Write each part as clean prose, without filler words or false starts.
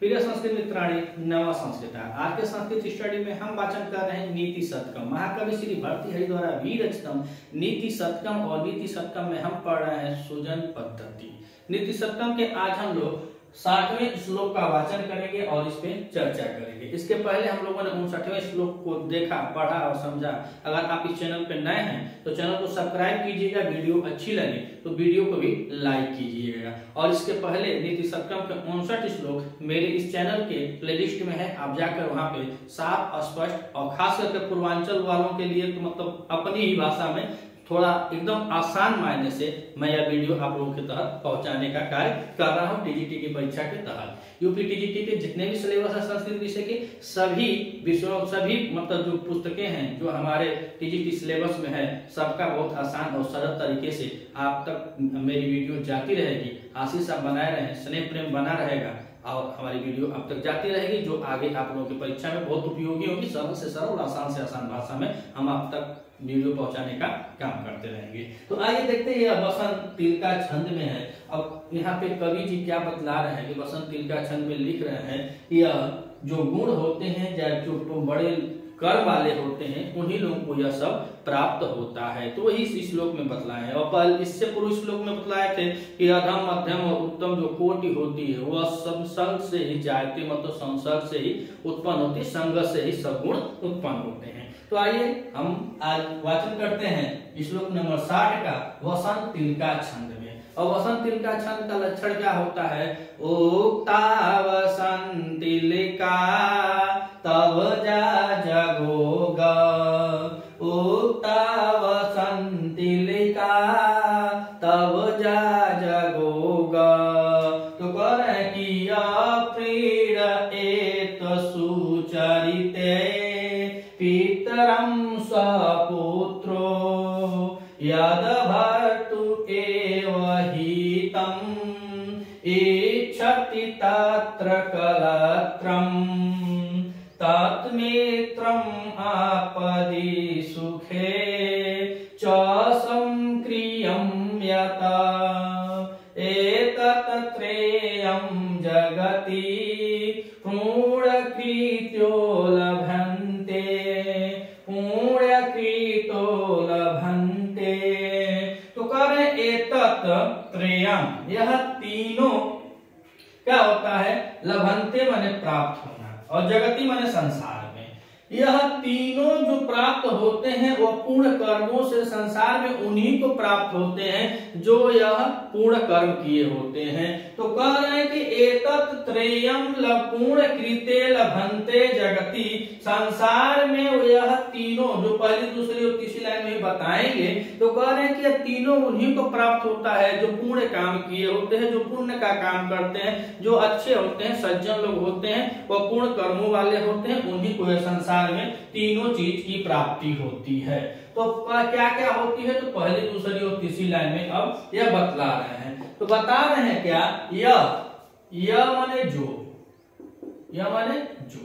प्रिय संस्कृत मित्राणि नवा संस्कृता। आज के संस्कृत स्टडी में हम वाचन कर रहे हैं नीति शतकम। महाकवि श्री भर्तृहरि द्वारा विरचितम नीति शतकम। और नीति शतकम में हम पढ़ रहे हैं सुजन पद्धति। नीति शतकम के आज हम लोग 60वें श्लोक का वाचन करेंगे और इस पे चर्चा करेंगे। इसके पहले हम लोगों ने 59वें श्लोक को देखा, पढ़ा और समझा। अगर आप इस चैनल पे नए हैं तो चैनल को सब्सक्राइब कीजिएगा, वीडियो अच्छी लगे तो वीडियो को भी लाइक कीजिएगा। और इसके पहले नीति शतकम के 59 श्लोक मेरे इस चैनल के प्लेलिस्ट में है, आप जाकर वहां पे साफ स्पष्ट और खास करके पूर्वांचल वालों के लिए तो मतलब अपनी ही भाषा में थोड़ा एकदम आसान मायने से मैं यह वीडियो आप लोगों के तहत पहुंचाने का कार्य कर रहा हूं। टीजीटी की परीक्षा के तहत यूपी टीजीटी के जितने भी सिलेबस है संस्कृत विषय के सभी विषयों सभी मतलब जो पुस्तकें हैं जो हमारे टीजीटी सिलेबस में है सबका बहुत आसान और सरल तरीके से आप तक मेरी वीडियो जाती रहेगी। आशीष आप बनाए रहे, स्नेह प्रेम बना रहेगा और हमारी वीडियो अब तक जाती रहेगी जो आगे आप लोगों की परीक्षा में बहुत उपयोगी होगी। सरल से सरल, आसान से आसान भाषा में हम आप तक वीडियो पहुंचाने का काम करते रहेंगे। तो आइए देखते हैं यह वसंत तिलका छंद में है। अब यहाँ पे कवि जी क्या बतला रहे हैं कि वसंत तिलका छंद में लिख रहे हैं यह जो गुण होते हैं या जो बड़े कर्म वाले होते हैं उन्हीं लोगों को यह सब प्राप्त होता है। तो वही इस श्लोक में बतलाए हैं। और इससे पूर्व श्लोक में बतलाए थे कि अधम मध्यम और उत्तम जो कोटि होती है वह संसर्ग से ही जायते, मतलब संसर्ग से ही उत्पन्न होती, संग से ही सगुण उत्पन्न होते हैं। तो आइए हम आज वाचन करते हैं श्लोक नंबर 60 का वसंत तिलका छंद में। और वसंत तिलका छंद का लक्षण क्या होता है? उक्ता वसंत तिलका तब जा जगोगा, उक्ता वसंत तिलका तब जा जगोगा। तो कह रहे हैं कि अप्रीड एत सुचरिते पितरम स्वपुत्रो यद भर्तु एव हितम् इच्छति तत्र कलत्रम् तत्मित्रम् आपदि सुखे च संक्रियं यता एतत् त्रेयं जगति पूर्णकृत्यो लभन्ते, पूर्णकृतो लभन्ते। तो कह रहे एतत् त्रेयम, यह तीनों क्या होता है? लभन्ते माने प्राप्त होना और जगति माने संसार में। यह तीनों जो प्राप्त होते हैं वो पूर्ण कर्मों से संसार में उन्हीं को प्राप्त होते हैं जो यह पूर्ण कर्म किए होते हैं। तो कह रहे हैं कि एतत् त्रयम पूर्ण कृते लभन्ते जगति, संसार में यह तीनों जो पहली दूसरी और तीसरी लाइन में बताएंगे तो कह रहे हैं कि यह तीनों उन्हीं को प्राप्त होता है जो पूर्ण काम किए होते हैं, जो पुण्य का काम करते हैं, जो अच्छे होते हैं, सज्जन लोग होते हैं, वो पूर्ण कर्मों वाले होते हैं, उन्हीं को यह संसार में तीनों चीज की प्राप्ति होती है। तो क्या क्या होती है? तो पहली दूसरी और तीसरी लाइन में अब यह बतला रहे हैं। तो बता रहे हैं क्या? यह माने जो, यह माने जो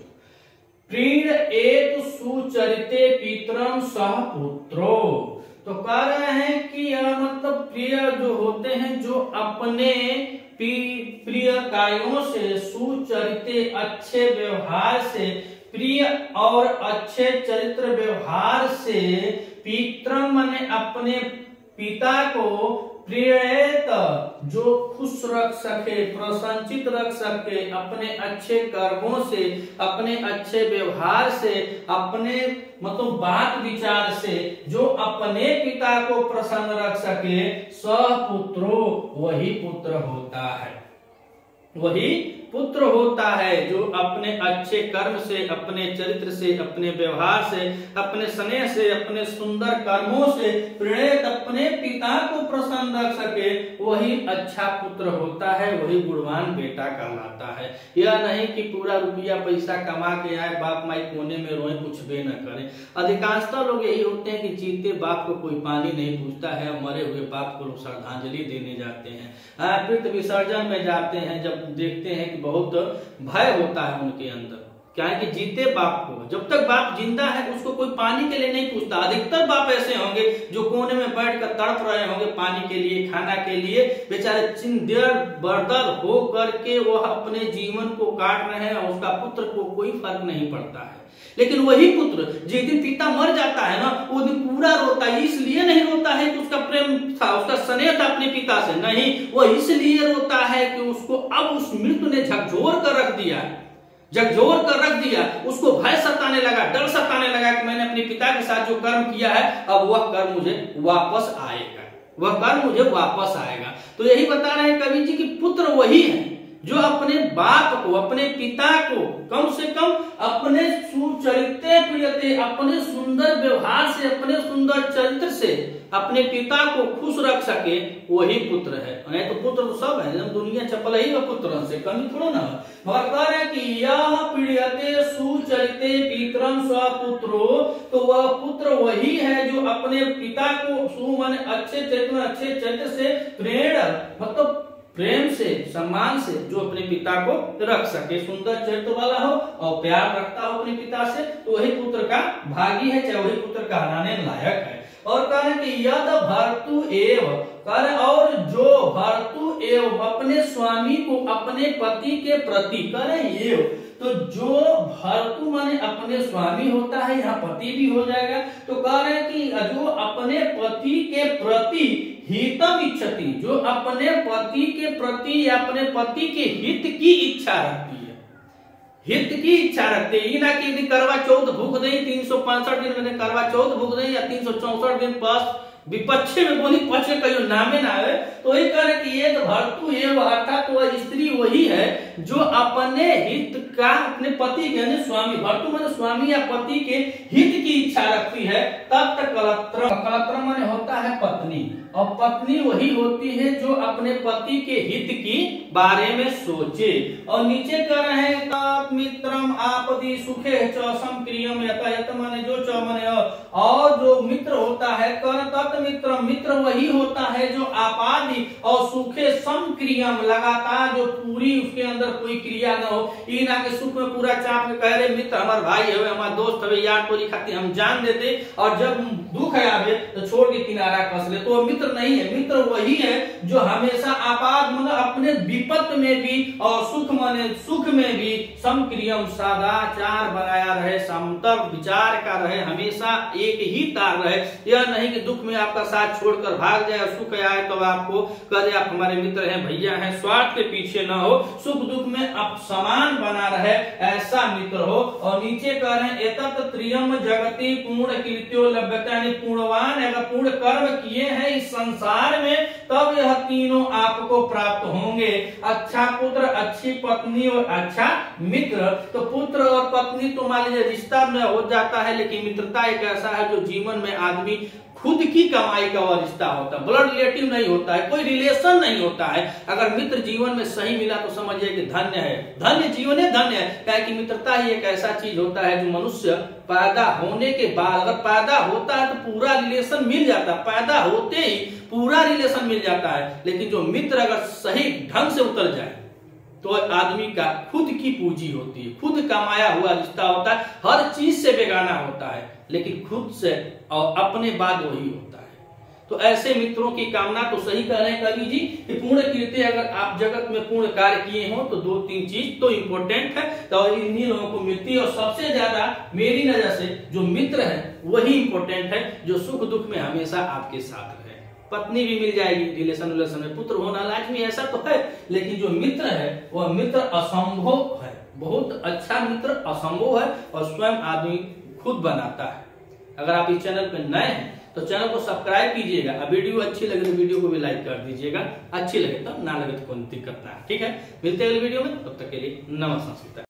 प्रीण एतु सुचरिते पितरम सह पुत्रो। तो कह रहे हैं कि यह मतलब प्रिय जो होते हैं जो अपने प्रिय कायों से सुचरिते अच्छे व्यवहार से, प्रिय और अच्छे चरित्र व्यवहार से पितरम माने अपने पिता को प्रेरित जो खुश रख सके, प्रसन्नचित रख सके अपने अच्छे कर्मों से, अपने अच्छे व्यवहार से, अपने मतलब बात विचार से जो अपने पिता को प्रसन्न रख सके, सह पुत्रो वही पुत्र होता है, वही पुत्र होता है जो अपने अच्छे कर्म से, अपने चरित्र से, अपने व्यवहार से, अपने स्नेह से, अपने सुंदर कर्मों से प्रेरित अपने पिता को प्रसन्न रख सके, वही अच्छा पुत्र होता है, वही गुणवान बेटा कहलाता है। यह नहीं कि पूरा रुपया पैसा कमा के आए बाप माई कोने में रोए कुछ बे न करे। अधिकांशतः लोग यही होते हैं कि जीते बाप को कोई पानी नहीं पूछता है, मरे हुए बाप को लोग श्रद्धांजलि देने जाते हैं, पितृ विसर्जन में जाते हैं, जब देखते हैं कि बहुत भय होता है उनके अंदर, क्या है कि जीते बाप को, जब तक बाप जिंदा है उसको कोई पानी के लिए नहीं पूछता। अधिकतर बाप ऐसे होंगे जो कोने में बैठकर तड़प रहे होंगे पानी के लिए, खाना के लिए, बेचारे चिंदेर बर्दर हो करके वो अपने जीवन को काट रहे हैं और उसका पुत्र को कोई फर्क नहीं पड़ता है। लेकिन वही पुत्र जिस दिन पिता मर जाता है ना, वो दिन पूरा रोता है। इसलिए नहीं रोता है कि उसका प्रेम था, उसका स्नेह था अपने पिता से, नहीं, वो इसलिए रोता है कि उसको अब उस मृत्यु ने झकझोर कर रख दिया, झकझोर कर रख दिया। उसको भय सताने लगा, डर सताने लगा कि मैंने अपने पिता के साथ जो कर्म किया है अब वह कर्म मुझे वापस आएगा, वह कर्म मुझे वापस आएगा। तो यही बता रहे हैं कवि जी कि पुत्र वही है जो अपने बाप को, अपने पिता को कम से कम अपने सुचरित्र प्रियते, अपने सुंदर व्यवहार से, अपने सुंदर चरित्र से अपने पिता को खुश रख सके, वही पुत्र है। नहीं तो पुत्र तो सब है, दुनिया चपल ही पुत्र से कमी थोड़ा ना। मगर कह रहे हैं कि यह प्रियते सुचरिते पितरम स्वपुत्रो, तो वह पुत्र वही है जो अपने पिता को सुमन अच्छे चरित्र, अच्छे चरित्र से प्रेरणा, मतलब प्रेम से, सम्मान से जो अपने पिता को रख सके, सुंदर चरित्र वाला हो और प्यार रखता हो अपने पिता से, तो वही पुत्र का भागी है, चाहे वही पुत्र कहलाने लायक है। और कह रहे कि यद भर्तु एव, और जो भर्तु एव अपने स्वामी को अपने पति के प्रति करे एव, तो जो भर्तु माने अपने स्वामी होता है, यहाँ पति भी हो जाएगा। तो कह रहे हैं कि जो अपने पति के प्रति हितम इच्छति, जो अपने पति के प्रति या अपने पति के हित की इच्छा रखती है, हित की इच्छा रखते हैं। ना कि यदि करवा चौथ भूख दें, 365 दिन में करवा चौथ भूख दें, या 364 दिन पास विपक्षे में बोली पक्ष का जो नामे ना आवे, तो ये कह रहे कि ये भर्तु एव, अर्थात वह स्त्री वही है जो अपने हित का, अपने पति के यानी स्वामी, भर्तु माने स्वामी या पति के हित की इच्छा रखती है। तब तक कलत्र, कलत्र माने होता है पत्नी, और पत्नी वही होती है जो अपने पति के हित की बारे में सोचे। और नीचे कह रहे हैं मित्रम आपदी सुखे च समप्रियम यत, यत माने जो, च माने और जो मित्र होता है, कर मित्र, मित्र वही होता है जो आपादी और सुखे समक्रियम, लगातार जो पूरी उसके अंदर कोई क्रिया न हो। ये ना कि सुख में पूरा चाप के कह रहे मित्र हमारे भाई है, हमारे दोस्त है, यार टोली खातिर हम जान देते, और जब दुख आवे तो छोड़ के किनारा कस ले, तो मित्र नहीं है। मित्र वही है जो हमेशा आपाद मतलब अपने विपत में भी और सुख माने सुख में भी समक्रियम, सदाचार बनाया रहे, समतर विचार का रहे, हमेशा एक ही तार रहे। यह नहीं कि दुख में आपका साथ छोड़कर भाग जाए, सुख आए तो आपको कहे आप हमारे मित्र हैं, भैया हैं, स्वार्थ के पीछे न हो, सुख दुख में आप समान बना रहे, ऐसा मित्र हो। और नीचे कह रहे हैं एतत् त्रियम जगति पूर्ण कीर्त्यो लभ्यते, पूर्णवान अगर पूर्ण कर्म किए हैं इस संसार में, तब यह तीनों आपको प्राप्त होंगे, अच्छा पुत्र, अच्छी पत्नी और अच्छा मित्र। तो पुत्र और पत्नी तो मान लीजिए रिश्ता में हो जाता है, लेकिन मित्रता एक ऐसा है जो जीवन में आदमी खुद की कमाई का वह रिश्ता होता है, ब्लड रिलेटिव नहीं होता है, कोई रिलेशन नहीं होता है। अगर मित्र जीवन में सही मिला तो समझिए कि धन्य है, धन्य जीवन है, धन्य है। क्या कि मित्रता ही एक ऐसा चीज होता है जो मनुष्य पैदा होने के बाद, अगर पैदा होता है तो पूरा रिलेशन मिल जाता है, पैदा होते ही पूरा रिलेशन मिल जाता है। लेकिन जो मित्र अगर सही ढंग से उतर जाए तो आदमी का खुद की पूंजी होती है, खुद कमाया हुआ रिश्ता होता है, हर चीज से बेगाना होता है, लेकिन खुद से और अपने बाद वही होता है। तो ऐसे मित्रों की कामना तो सही कह रहे हैं कवि जी कि पूर्ण कीर्ति, अगर आप जगत में पूर्ण कार्य किए हो तो 2-3 चीज तो इंपॉर्टेंट है, तो इन्हीं लोगों को मिलती है। और सबसे ज्यादा मेरी नजर से जो मित्र है वही इंपॉर्टेंट है, जो सुख दुख में हमेशा आपके साथ रहे। पत्नी भी मिल जाएगी रिलेशन में, पुत्र होना लाजमी ऐसा तो है, लेकिन जो मित्र है वह मित्र असंभव है, बहुत अच्छा मित्र असंभव है, और स्वयं आदमी खुद बनाता है। अगर आप इस चैनल पर नए हैं तो चैनल को सब्सक्राइब कीजिएगा, वीडियो अच्छी लगे तो वीडियो को भी लाइक कर दीजिएगा, अच्छी लगे तो, ना लगे तो कोई दिक्कत ना है, ठीक है। मिलते हैं अगले वीडियो में, तब तक के लिए नमस्कार।